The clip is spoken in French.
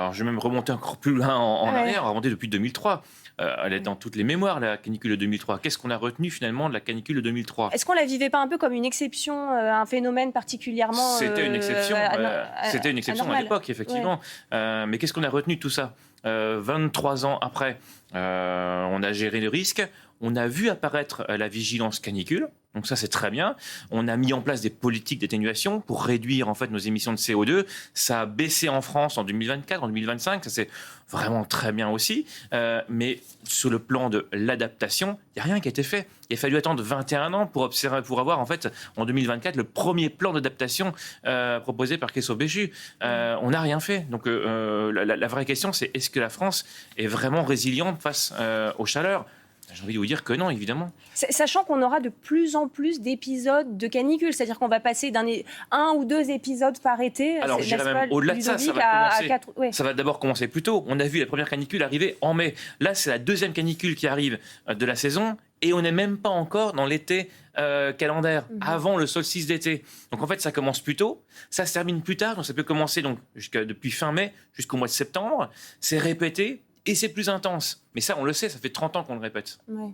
Alors, je vais même remonter encore plus loin en arrière, remonter depuis 2003. Elle est dans toutes les mémoires, la canicule de 2003. Qu'est-ce qu'on a retenu finalement de la canicule de 2003 ? Est-ce qu'on la vivait pas un peu comme une exception, un phénomène particulièrement C'était une exception. C'était une exception anormal. à l'époque, effectivement. Mais qu'est-ce qu'on a retenu de tout ça ? 23 ans après, on a géré le risque. On a vu apparaître la vigilance canicule. Donc ça, c'est très bien. On a mis en place des politiques d'atténuation pour réduire en fait nos émissions de CO2. Ça a baissé en France en 2024, en 2025. Ça, c'est vraiment très bien aussi. Mais sur le plan de l'adaptation, il n'y a rien qui a été fait. Il a fallu attendre 21 ans pour avoir en fait en 2024 le premier plan d'adaptation proposé par Christophe Béchu. On n'a rien fait. Donc la vraie question, c'est est-ce que la France est vraiment résiliente face aux chaleurs ? J'ai envie de vous dire que non, évidemment. Sachant qu'on aura de plus en plus d'épisodes de canicule, c'est-à-dire qu'on va passer un ou deux épisodes par été. Alors, j'irais même au-delà de ça. Ça va d'abord commencer plus tôt. On a vu la première canicule arriver en mai. Là, c'est la deuxième canicule qui arrive de la saison et on n'est même pas encore dans l'été calendaire, avant le solstice d'été. Donc, en fait, ça commence plus tôt, ça se termine plus tard. Donc, ça peut commencer depuis fin mai jusqu'au mois de septembre. C'est répété. Et c'est plus intense. Mais ça, on le sait, ça fait 30 ans qu'on le répète. Ouais.